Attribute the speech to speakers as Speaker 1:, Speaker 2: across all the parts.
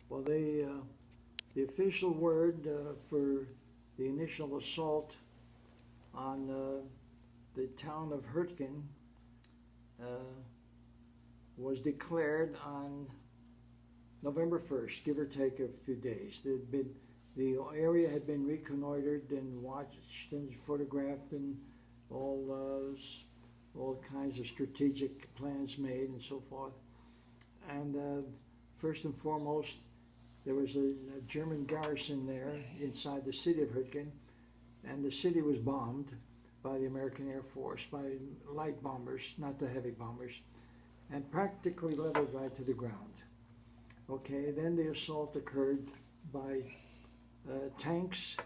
Speaker 1: Well, the official word for the initial assault on the town of Hurtgen uh, was declared on November 1st, give or take a few days. The area had been reconnoitered and watched and photographed, and all kinds of strategic plans made and so forth. And first and foremost, there was a German garrison there inside the city of Hurtgen, and the city was bombed by the American Air Force, by light bombers, not the heavy bombers, and practically leveled right to the ground. Okay, then the assault occurred by tanks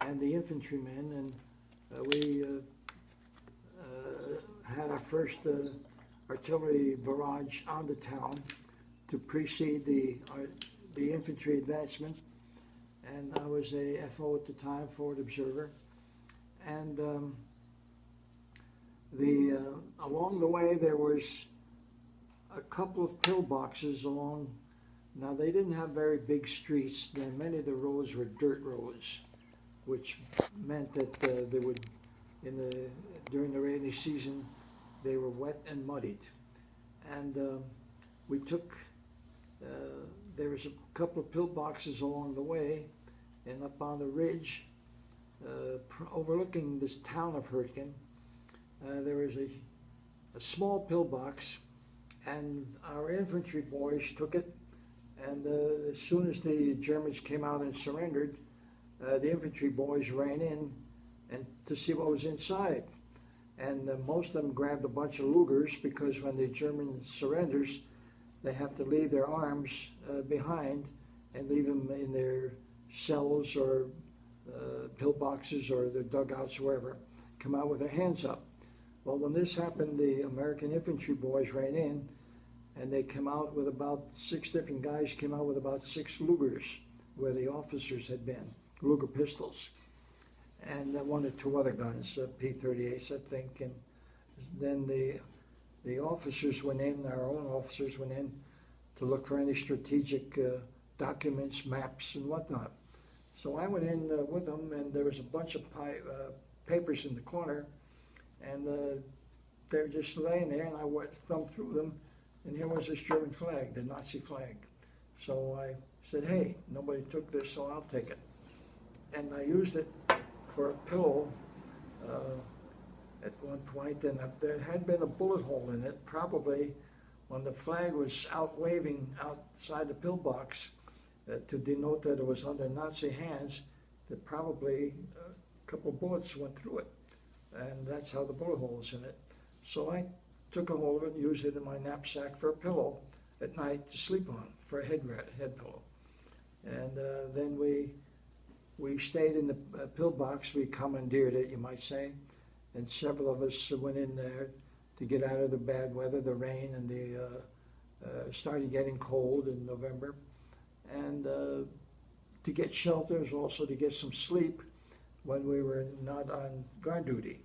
Speaker 1: and the infantrymen, and we had our first artillery barrage on the town to precede the infantry advancement. And I was a FO at the time, forward observer. And along the way there was a couple of pillboxes along. Now they didn't have very big streets. Many of the roads were dirt roads, which meant that they would, during the rainy season, they were wet and muddied. And we took, there was a couple of pillboxes along the way, and up on the ridge, overlooking this town of Hurtgen, there was a small pillbox, and our infantry boys took it. And as soon as the Germans came out and surrendered, the infantry boys ran in and to see what was inside. And most of them grabbed a bunch of Lugers, because when the German surrenders, they have to leave their arms behind and leave them in their cells or pillboxes or their dugouts, wherever, come out with their hands up. Well, when this happened, the American infantry boys ran in, and they came out with about 6 different guys, came out with about 6 Lugers, where the officers had been, Luger pistols, and 1 or 2 other guns, P-38s, I think. And then the officers went in, our own officers went in to look for any strategic documents, maps, and whatnot. So I went in with them, and there was a bunch of papers in the corner, and they were just laying there, and I thumbed through them. And here was this German flag, the Nazi flag. So I said, hey, nobody took this, so I'll take it. And I used it for a pillow at one point, and there had been a bullet hole in it, probably when the flag was out waving outside the pillbox to denote that it was under Nazi hands, that probably a couple of bullets went through it. And that's how the bullet hole was in it. So I took a hold of it and used it in my knapsack for a pillow at night to sleep on, for a head pillow. And then we stayed in the pillbox. We commandeered it, you might say, and several of us went in there to get out of the bad weather, the rain, and started getting cold in November, and to get shelters, also to get some sleep when we were not on guard duty.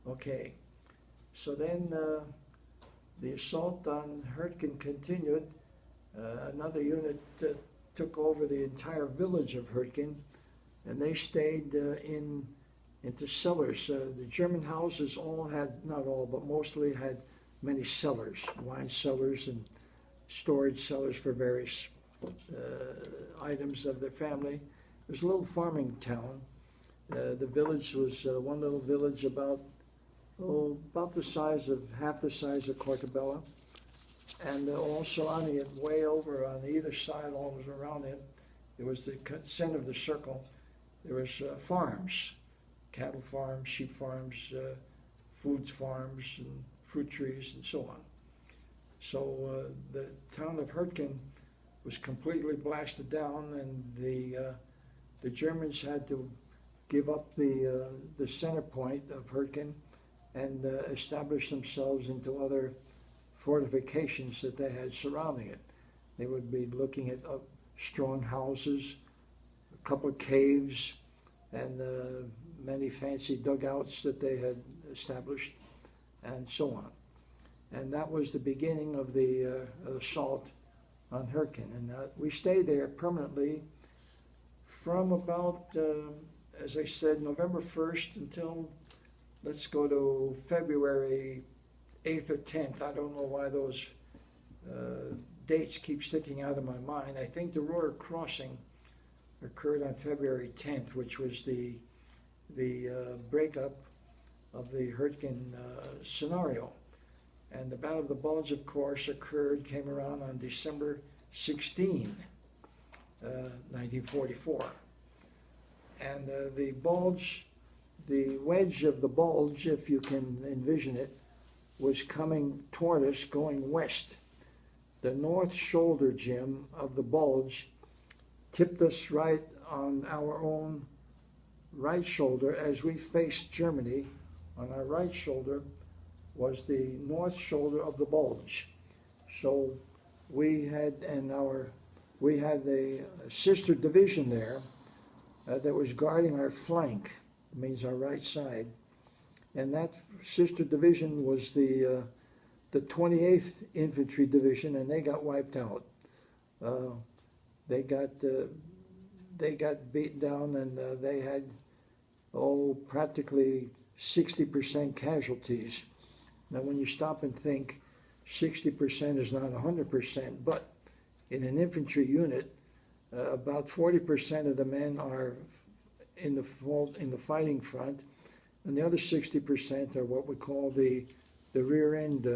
Speaker 1: Okay. So then the assault on Hurtgen continued. Another unit took over the entire village of Hurtgen, and they stayed into cellars. The German houses all had, not all, but mostly had many cellars, wine cellars and storage cellars for various items of their family. It was a little farming town. The village was one little village about the size of, half the size of Cortabella, and all surrounding it, way over on either side, all was around it. It was the center of the circle. There was farms, cattle farms, sheep farms, foods farms, and fruit trees, and so on. So the town of Hurtgen was completely blasted down, and the Germans had to give up the center point of Hurtgen and establish themselves into other fortifications that they had surrounding it. They would be looking at strong houses, a couple of caves, and many fancy dugouts that they had established, and so on. And that was the beginning of the assault on Hurricane. And we stayed there permanently from about, as I said, November 1st until, let's go to February 8th or 10th. I don't know why those dates keep sticking out of my mind. I think the Royer crossing occurred on February 10th, which was the breakup of the Hurricane scenario. And the Battle of the Bulge, of course, came around on December 16, 1944. And the bulge, the wedge of the bulge, if you can envision it, was coming toward us going west. The north shoulder, Jim, of the bulge tipped us right on our own right shoulder as we faced Germany. On our right shoulder was the north shoulder of the bulge. So we had a sister division there that was guarding our flank, means our right side. And that sister division was the 28th Infantry Division, and they got wiped out. They got beaten down, and they had practically 60% casualties. Now, when you stop and think, 60% is not 100%, but in an infantry unit, about 40% of the men are in the fighting front, and the other 60% are what we call the rear end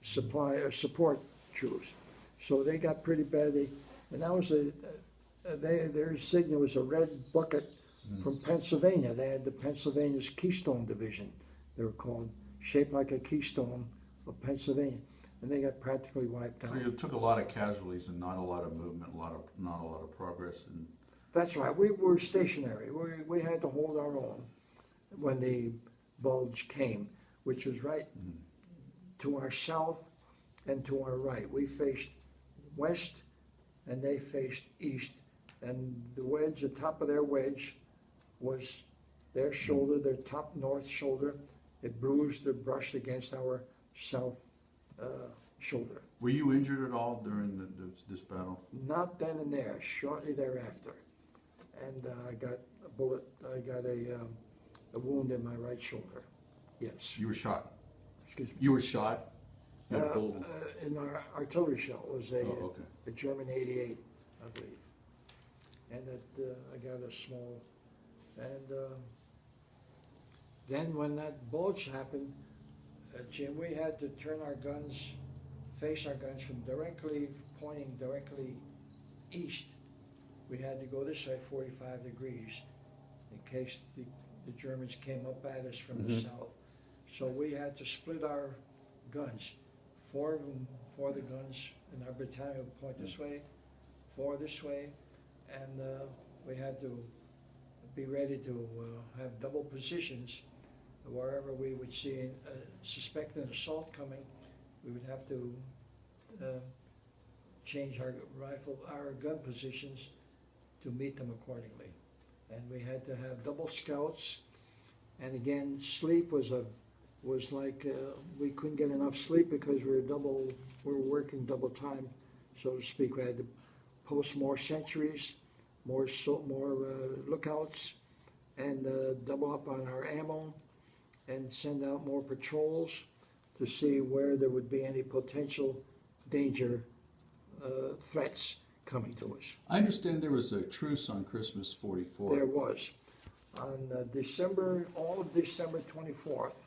Speaker 1: support troops. So they got pretty badly, and that was their signal was a red bucket from Pennsylvania. They had the Pennsylvania's Keystone Division, they were called, shaped like a keystone of Pennsylvania, and they got practically wiped out.
Speaker 2: So you took a lot of casualties and not a lot of movement, not a lot of progress. And
Speaker 1: that's right. We were stationary. We had to hold our own when the bulge came, which was right to our south and to our right. We faced west, and they faced east. And the wedge, the top of their wedge, was their shoulder, their top north shoulder. It bruised or brushed against our south shoulder.
Speaker 2: Were you injured at all during this battle?
Speaker 1: Not then and there, shortly thereafter. And I got a bullet, I got a wound in my right shoulder, yes.
Speaker 2: You were shot?
Speaker 1: Excuse me.
Speaker 2: You were shot? You had a bullet?
Speaker 1: In our artillery shell. It was
Speaker 2: okay.
Speaker 1: a German 88, I believe. And that I got a small, and then when that bulge happened, Jim, we had to turn our guns, face our guns from pointing directly east. We had to go this way 45 degrees in case the Germans came up at us from the south. So we had to split our guns. Four the guns in our battalion would point this way, 4 this way, and we had to be ready to have double positions. Wherever we would see suspect an assault coming, we would have to change our gun positions to meet them accordingly. And we had to have double scouts, and again, sleep was like we couldn't get enough sleep because we were working double time, so to speak. We had to post more sentries, more lookouts, and double up on our ammo, and send out more patrols to see where there would be any potential danger, threats coming to us.
Speaker 2: I understand there was a truce on Christmas 44.
Speaker 1: There was. On all of December 24th,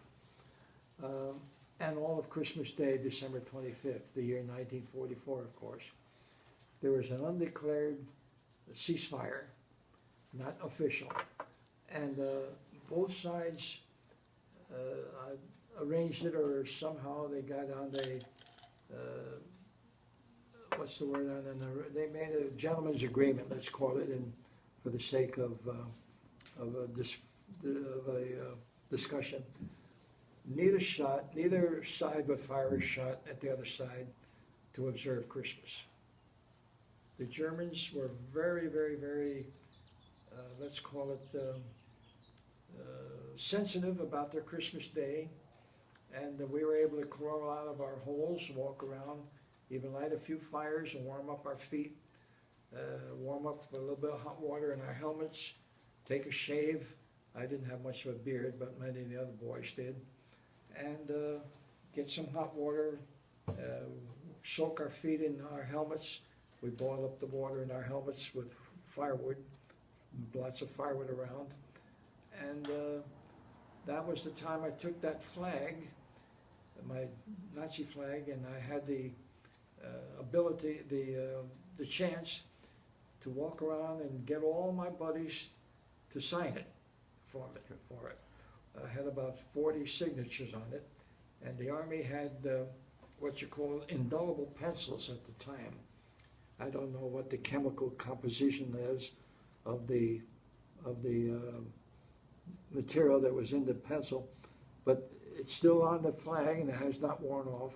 Speaker 1: and all of Christmas Day, December 25th, the year 1944, of course, there was an undeclared ceasefire, not official. And both sides arranged it, or somehow they got on what's the word on it? They made a gentleman's agreement, let's call it, and for the sake of a discussion. Neither side would fire a shot at the other side to observe Christmas. The Germans were very, very, very, let's call it, sensitive about their Christmas Day, and we were able to crawl out of our holes, walk around, even light a few fires and warm up our feet, warm up with a little bit of hot water in our helmets, take a shave. I didn't have much of a beard, but many of the other boys did. And get some hot water, soak our feet in our helmets. We boil up the water in our helmets with firewood, lots of firewood around. And that was the time I took that flag, my Nazi flag, and I had the ability, the chance to walk around and get all my buddies to sign it for it. I had about 40 signatures on it, and the Army had what you call indelible pencils at the time. I don't know what the chemical composition is of the material that was in the pencil, but it's still on the flag and it has not worn off.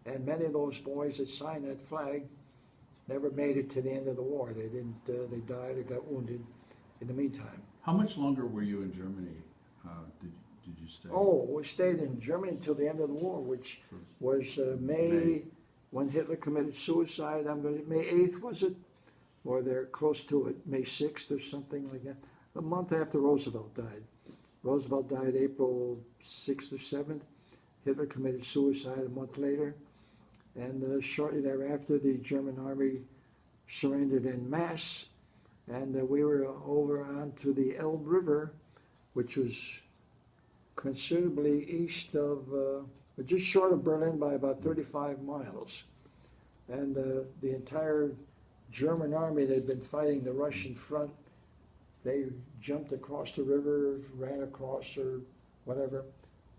Speaker 1: And many of those boys that signed that flag never made it to the end of the war. They didn't. They died or got wounded in the meantime.
Speaker 2: How much longer were you in Germany? Did you stay?
Speaker 1: Oh, we stayed in Germany until the end of the war, which was May, when Hitler committed suicide. May 8th, was it? Or they're close to it, May 6th or something like that. A month after Roosevelt died. Roosevelt died April 6th or 7th. Hitler committed suicide a month later. And shortly thereafter, the German army surrendered en masse. And we were over onto the Elbe River, which was considerably east of, just short of Berlin by about 35 miles. And the entire German army that had been fighting the Russian front, they jumped across the river, ran across or whatever,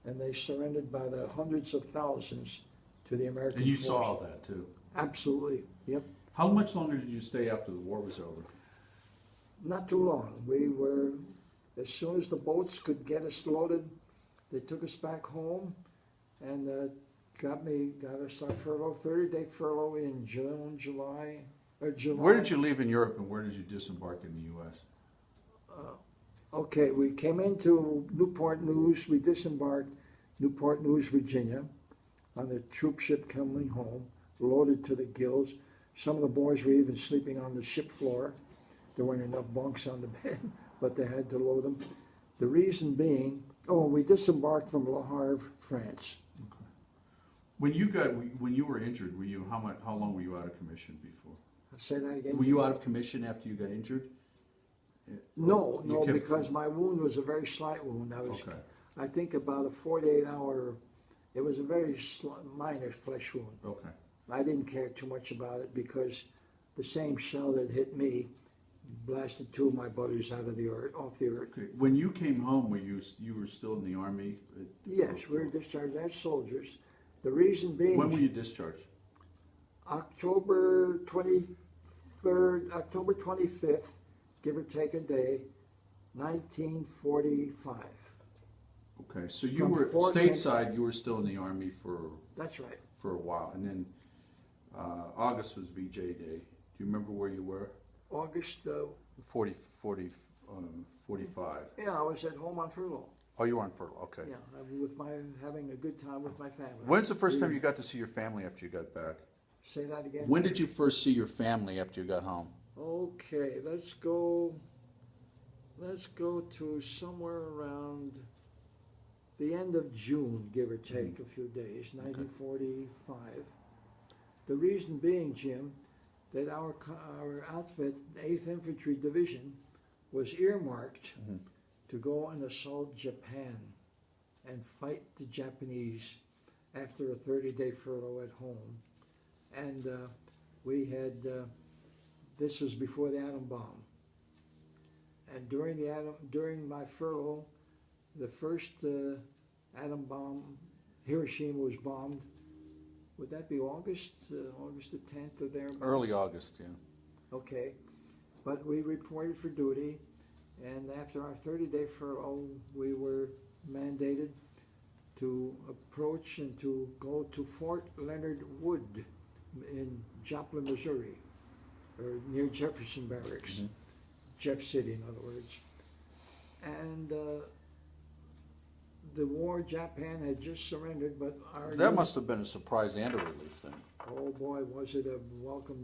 Speaker 1: and they surrendered by the hundreds of thousands to the American
Speaker 2: And you
Speaker 1: forces.
Speaker 2: saw all that too?
Speaker 1: Absolutely, yep.
Speaker 2: How much longer did you stay after the war was over?
Speaker 1: Not too long. We were, as soon as the boats could get us loaded, they took us back home and got us our furlough, 30-day furlough in July.
Speaker 2: Where did you leave in Europe and where did you disembark in the U.S.?
Speaker 1: Okay, we came into Newport News. We disembarked Newport News, Virginia, on a troop ship coming home, loaded to the gills. Some of the boys were even sleeping on the ship floor. There weren't enough bunks on the bed, but they had to load them. The reason being, we disembarked from Le Havre, France.
Speaker 2: Okay. When you were injured, how long were you out of commission before?
Speaker 1: Say that again.
Speaker 2: Were you out of commission after you got injured?
Speaker 1: No, because my wound was a very slight wound.
Speaker 2: Okay.
Speaker 1: I think about a 48-hour, it was a very minor flesh wound.
Speaker 2: Okay.
Speaker 1: I didn't care too much about it because the same shell that hit me blasted two of my buddies out of the earth, off the earth.
Speaker 2: Okay. When you came home, you were still in the Army?
Speaker 1: Yes, we were discharged as soldiers. The reason being...
Speaker 2: When were you discharged?
Speaker 1: October 25th, give or take a day, 1945.
Speaker 2: Okay, so you were stateside. You were still in the Army for...
Speaker 1: That's right.
Speaker 2: For a while, and then August was VJ Day. Do you remember where you were?
Speaker 1: August...
Speaker 2: 45.
Speaker 1: Yeah, I was at home on furlough.
Speaker 2: Oh, you were on furlough. Okay.
Speaker 1: Yeah, having a good time with my family.
Speaker 2: When's the first time you got to see your family after you got back?
Speaker 1: Say that again.
Speaker 2: When did you first see your family after you got home?
Speaker 1: Okay, let's go to somewhere around the end of June, give or take a few days, 1945. The reason being, Jim, that our outfit, 8th Infantry Division, was earmarked to go and assault Japan and fight the Japanese after a 30-day furlough at home. And we had, this was before the atom bomb. And during my furlough, the first atom bomb, Hiroshima was bombed. Would that be August? August the 10th or thereabouts?
Speaker 2: Early August, yeah.
Speaker 1: Okay. But we reported for duty, and after our 30-day furlough, we were mandated to approach and to go to Fort Leonard Wood in Joplin, Missouri, or near Jefferson Barracks, Jeff City, in other words. And the war, Japan had just surrendered, but our...
Speaker 2: That must have been a surprise and a relief then.
Speaker 1: Oh boy, was it a welcome